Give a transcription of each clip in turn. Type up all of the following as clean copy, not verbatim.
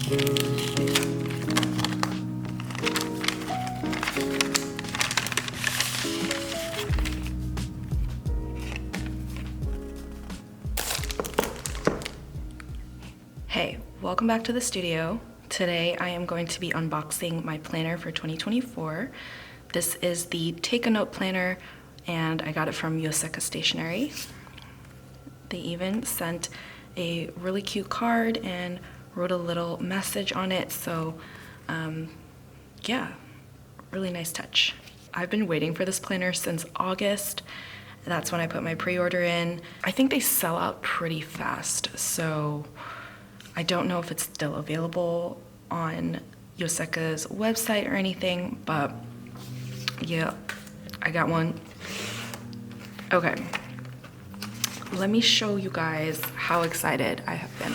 Hey, welcome back to the studio. Today I am going to be unboxing my planner for 2024. This is the Take a Note planner and I got it from Yoseka Stationery. They even sent a really cute card and wrote a little message on it, so yeah, really nice touch. I've been waiting for this planner since August. That's when I put my pre-order in. I think they sell out pretty fast, so I don't know if it's still available on Yoseka's website or anything, but yeah, I got one. Okay, let me show you guys how excited I have been.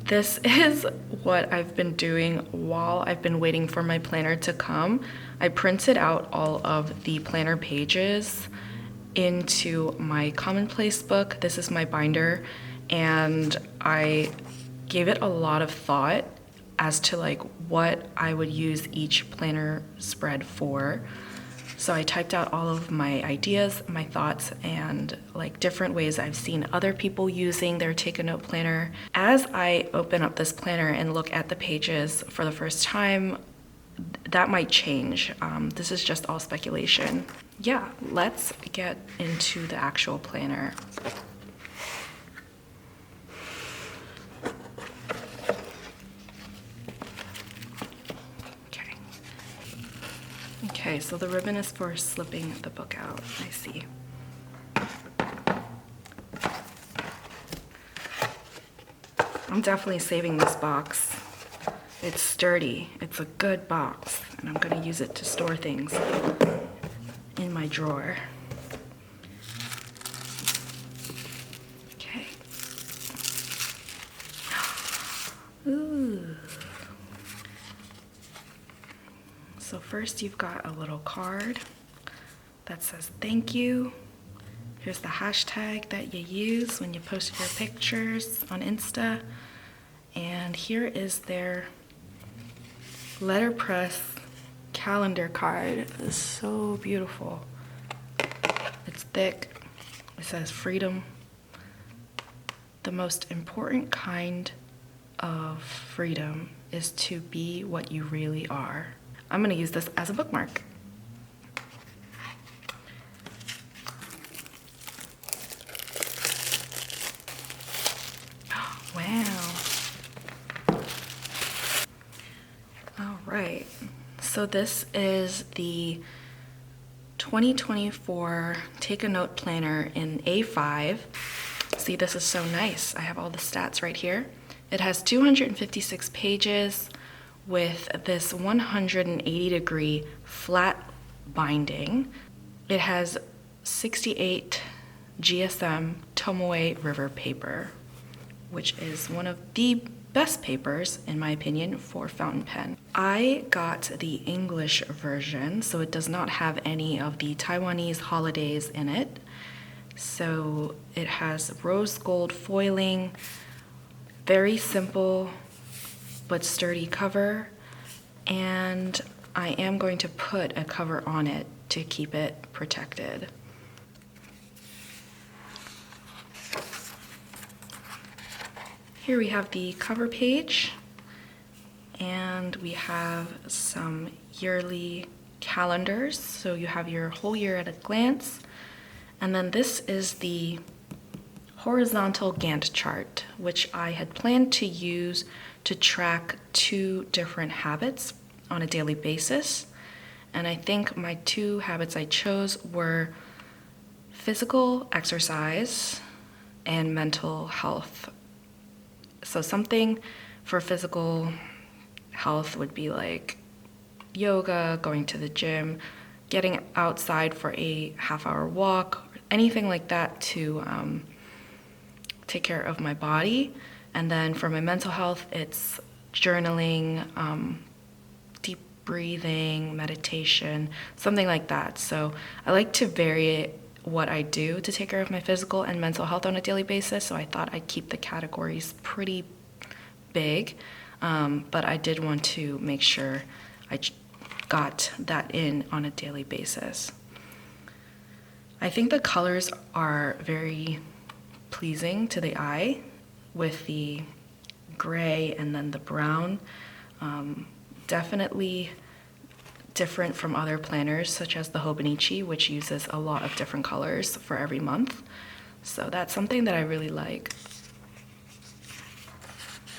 This is what I've been doing while I've been waiting for my planner to come. I printed out all of the planner pages into my commonplace book. This is my binder, and I gave it a lot of thought as to like what I would use each planner spread for. So I typed out all of my ideas, my thoughts, and like different ways I've seen other people using their Take a Note planner. As I open up this planner and look at the pages for the first time, that might change. This is just all speculation. Yeah, let's get into the actual planner. Okay, so the ribbon is for slipping the book out. I see. I'm definitely saving this box. It's sturdy. It's a good box, and I'm gonna use it to store things in my drawer. Okay. Ooh. So first you've got a little card that says thank you. Here's the hashtag that you use when you post your pictures on Insta. And here is their letterpress calendar card. It's so beautiful. It's thick. It says freedom. The most important kind of freedom is to be what you really are. I'm gonna use this as a bookmark. Wow. All right, so this is the 2024 Take a Note planner in A5. See, this is so nice. I have all the stats right here. It has 256 pages with this 180-degree flat binding. It has 68 GSM Tomoe River paper, which is one of the best papers, in my opinion, for fountain pen. I got the English version, so it does not have any of the Taiwanese holidays in it. So it has rose gold foiling, very simple but sturdy cover, and I am going to put a cover on it to keep it protected. Here we have the cover page, and we have some yearly calendars, so you have your whole year at a glance. And then this is the horizontal Gantt chart, which I had planned to use to track 2 different habits on a daily basis. And I think my 2 habits I chose were physical exercise and mental health. So something for physical health would be like yoga, going to the gym, getting outside for a half-hour walk, anything like that to take care of my body. And then for my mental health, it's journaling, deep breathing, meditation, something like that. So I like to vary what I do to take care of my physical and mental health on a daily basis, so I thought I'd keep the categories pretty big, but I did want to make sure I got that in on a daily basis. I think the colors are very pleasing to the eye with the gray and then the brown. Definitely different from other planners such as the Hobonichi, which uses a lot of different colors for every month. So that's something that I really like.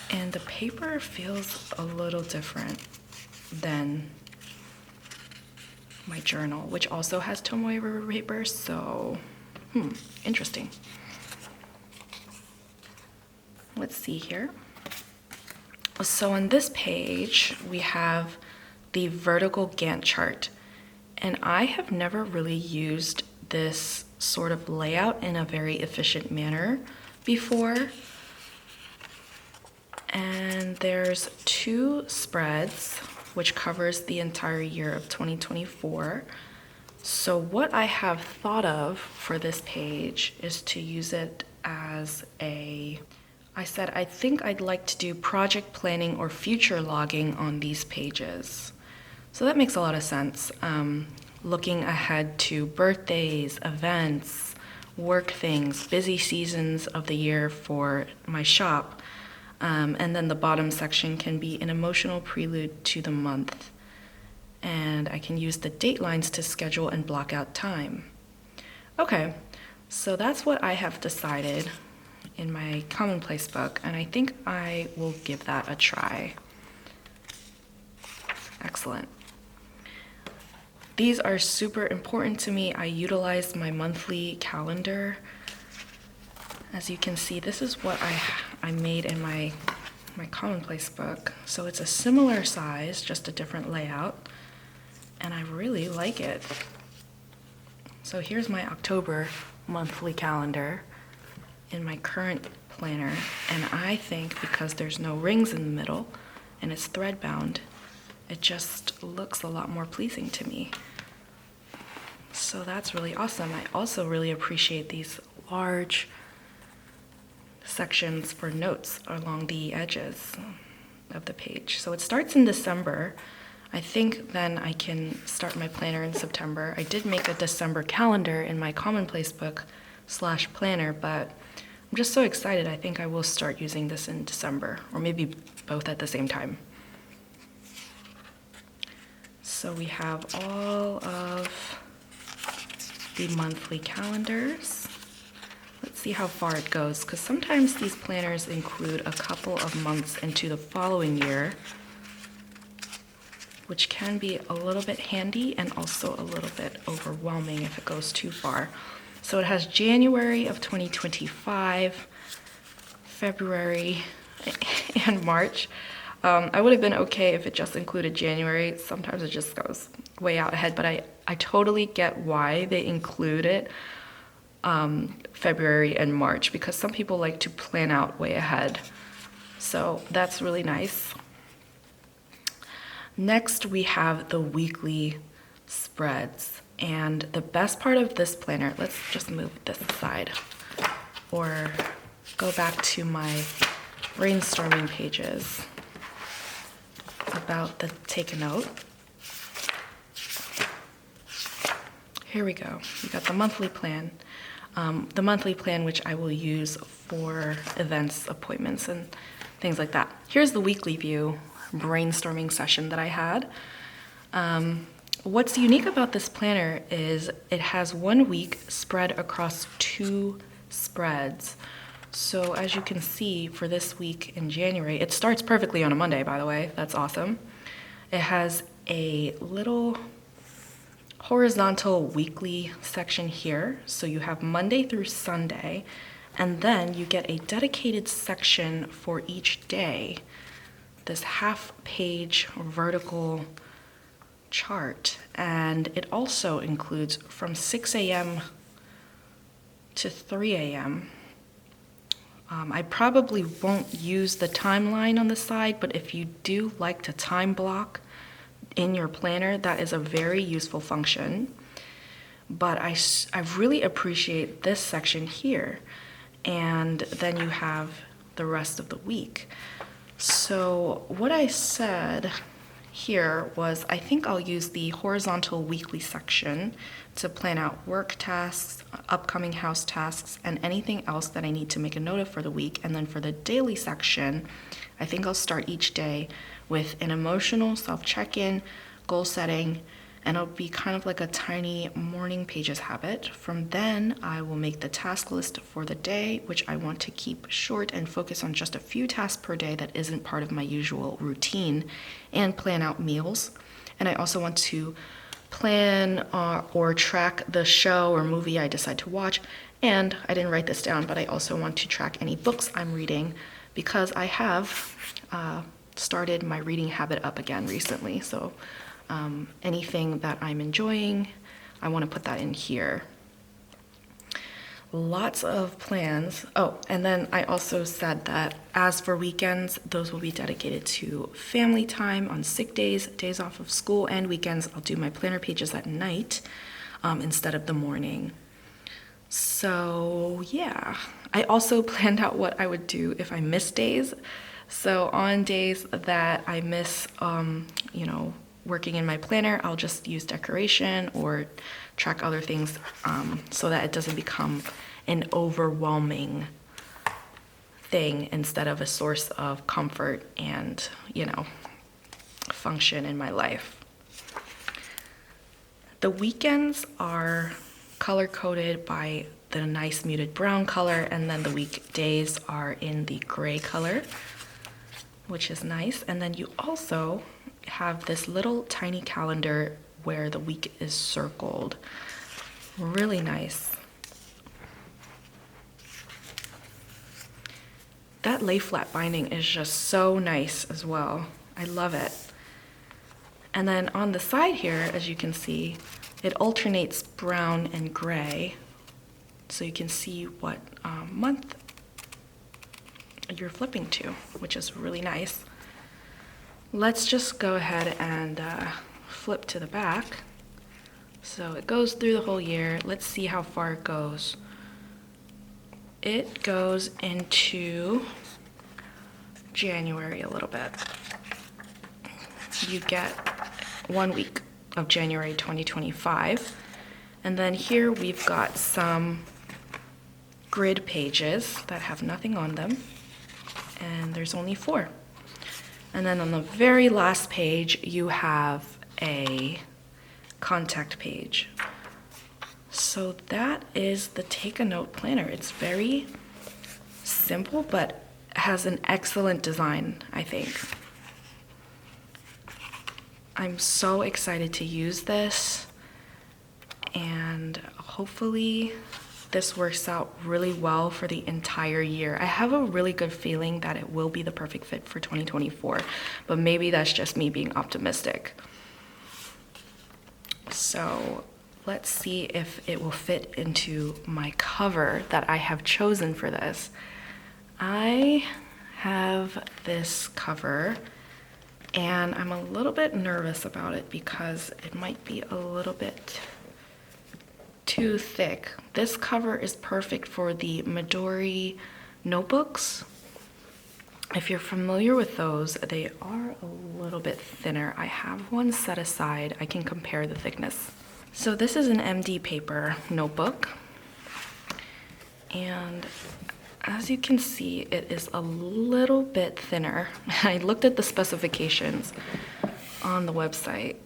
And the paper feels a little different than my journal, which also has Tomoe River paper, so interesting. Let's see here. So on this page, we have the vertical Gantt chart, and I have never really used this sort of layout in a very efficient manner before. And there's 2 spreads, which covers the entire year of 2024. So what I have thought of for this page is to use it as I said I think I'd like to do project planning or future logging on these pages. So that makes a lot of sense. Looking ahead to birthdays, events, work things, busy seasons of the year for my shop. And then the bottom section can be an emotional prelude to the month. And I can use the date lines to schedule and block out time. Okay, so that's what I have decided in my commonplace book, and I think I will give that a try. Excellent. These are super important to me. I utilize my monthly calendar. As you can see, this is what I made in my commonplace book. So it's a similar size, just a different layout, and I really like it. So here's my October monthly calendar in my current planner, and I think because there's no rings in the middle and it's thread bound, it just looks a lot more pleasing to me. So that's really awesome. I also really appreciate these large sections for notes along the edges of the page. So it starts in December. I think then I can start my planner in September. I did make a December calendar in my commonplace book / planner, but I'm just so excited. I think I will start using this in December, or maybe both at the same time. So we have all of the monthly calendars. Let's see how far it goes, because sometimes these planners include a couple of months into the following year, which can be a little bit handy and also a little bit overwhelming if it goes too far. So it has January of 2025, February, and March. I would have been okay if it just included January. Sometimes it just goes way out ahead, but I totally get why they include it February and March, because some people like to plan out way ahead. So that's really nice. Next, we have the weekly spreads. And the best part of this planner, let's just move this aside or go back to my brainstorming pages about the take a note. Here we go. We got the monthly plan. The monthly plan, which I will use for events, appointments, and things like that. Here's the weekly view brainstorming session that I had. What's unique about this planner is it has 1 week spread across 2 spreads. So as you can see for this week in January, it starts perfectly on a Monday, by the way. That's awesome. It has a little horizontal weekly section here. So you have Monday through Sunday, and then you get a dedicated section for each day. This half-page vertical chart, and it also includes from 6 a.m. to 3 a.m. I probably won't use the timeline on the side, but if you do like to time block in your planner, that is a very useful function. But I really appreciate this section here, and then you have the rest of the week. So what I said here was I think I'll use the horizontal weekly section to plan out work tasks, upcoming house tasks, and anything else that I need to make a note of for the week. And then for the daily section, I think I'll start each day with an emotional self-check-in, goal setting, and it'll be kind of like a tiny morning pages habit. From then, I will make the task list for the day, which I want to keep short and focus on just a few tasks per day that isn't part of my usual routine, and plan out meals. And I also want to plan or track the show or movie I decide to watch. And I didn't write this down, but I also want to track any books I'm reading because I have started my reading habit up again recently. So anything that I'm enjoying, I want to put that in here. Lots of plans. Oh, and then I also said that as for weekends, those will be dedicated to family time on sick days, days off of school, and weekends. I'll do my planner pages at night instead of the morning. So yeah, I also planned out what I would do if I miss days. So on days that I miss, working in my planner, I'll just use decoration or track other things so that it doesn't become an overwhelming thing instead of a source of comfort and, function in my life. The weekends are color-coded by the nice muted brown color, and then the weekdays are in the gray color, which is nice. And then you also have this little tiny calendar where the week is circled. Really nice. That lay flat binding is just so nice as well. I love it. And then on the side here, as you can see, it alternates brown and gray. So you can see what month you're flipping to, which is really nice. Let's just go ahead and flip to the back. So it goes through the whole year. Let's see how far it goes. It goes into January a little bit. You get 1 week of January 2025. And then here we've got some grid pages that have nothing on them. And there's only 4. And then on the very last page, you have a contact page. So that is the Take a Note planner. It's very simple, but has an excellent design, I think. I'm so excited to use this, and hopefully this works out really well for the entire year. I have a really good feeling that it will be the perfect fit for 2024, but maybe that's just me being optimistic. So let's see if it will fit into my cover that I have chosen for this. I have this cover, and I'm a little bit nervous about it because it might be a little bit too thick. This cover is perfect for the Midori notebooks. If you're familiar with those, they are a little bit thinner. I have one set aside. I can compare the thickness. So this is an MD paper notebook, and as you can see, it is a little bit thinner. I looked at the specifications on the website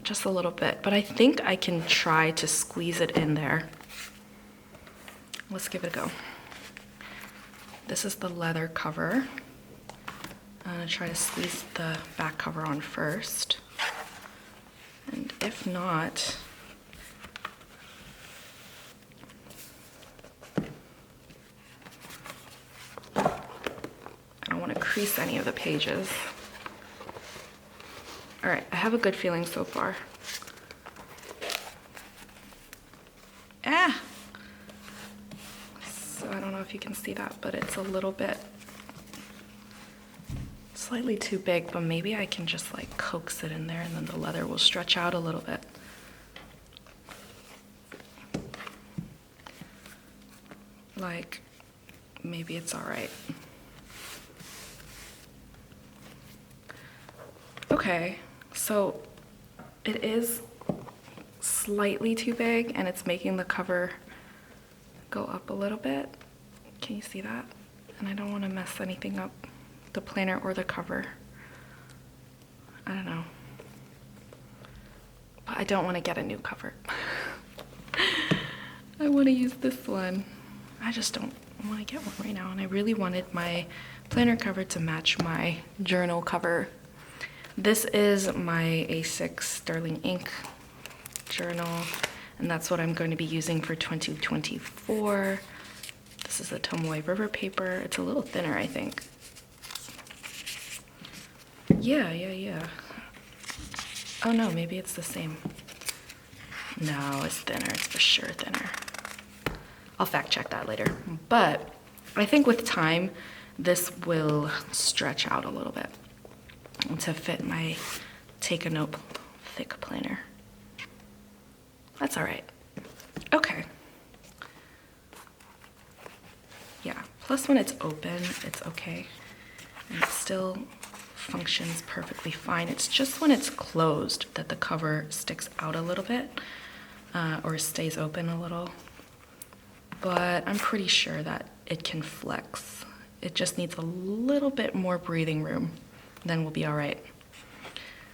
just a little bit, but I think I can try to squeeze it in there. Let's give it a go. This is the leather cover. I'm gonna try to squeeze the back cover on first. And if not, I don't want to crease any of the pages. All right, I have a good feeling so far. So I don't know if you can see that, but it's a little bit slightly too big, but maybe I can just like coax it in there and then the leather will stretch out a little bit. Like, maybe it's all right. Okay, so it is slightly too big and it's making the cover go up a little bit. Can you see that? And I don't want to mess anything up, the planner or the cover. I don't know. But I don't want to get a new cover. I want to use this one. I just don't want to get one right now, and I really wanted my planner cover to match my journal cover. This is my A6 Sterling ink journal, and that's what I'm going to be using for 2024. This is a Tomoe River paper. It's a little thinner, I think. Yeah. Oh no, maybe it's the same. No, it's thinner. It's for sure thinner. I'll fact check that later. But I think with time, this will stretch out a little bit to fit my Take a Note thick planner. That's all right. Okay. Yeah, plus when it's open, it's okay. And it still functions perfectly fine. It's just when it's closed that the cover sticks out a little bit or stays open a little. But I'm pretty sure that it can flex. It just needs a little bit more breathing room, then we'll be all right.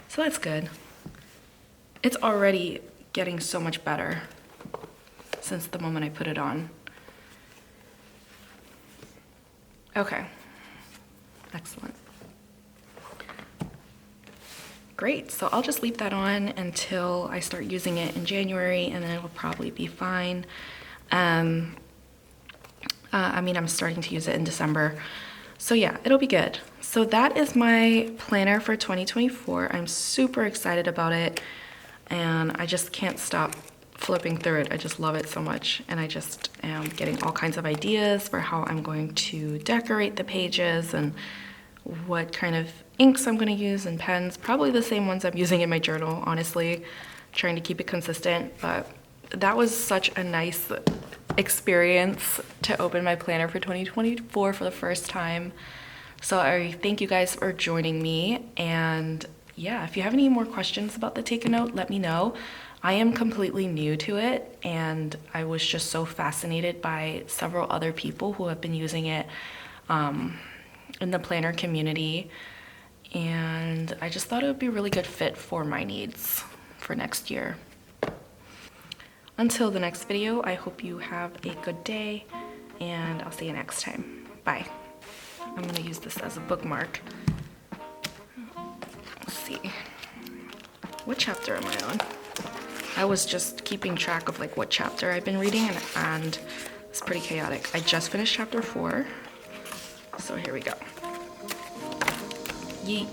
So that's good. It's already getting so much better since the moment I put it on. Okay, excellent. Great, so I'll just leave that on until I start using it in January, and then it will probably be fine. I'm starting to use it in December. So yeah, it'll be good. So that is my planner for 2024. I'm super excited about it, and I just can't stop flipping through it. I just love it so much, and I just am getting all kinds of ideas for how I'm going to decorate the pages and what kind of inks I'm going to use and pens. Probably the same ones I'm using in my journal, honestly, trying to keep it consistent. But that was such a nice experience to open my planner for 2024 for the first time. So I thank you guys for joining me, and yeah, if you have any more questions about the Take a Note, let me know. I am completely new to it, and I was just so fascinated by several other people who have been using it in the planner community, and I just thought it would be a really good fit for my needs for next year. Until the next video, I hope you have a good day, and I'll see you next time. Bye. I'm gonna use this as a bookmark. Let's see. What chapter am I on? I was just keeping track of like what chapter I've been reading, and it's pretty chaotic. I just finished chapter 4, so here we go. Yeet.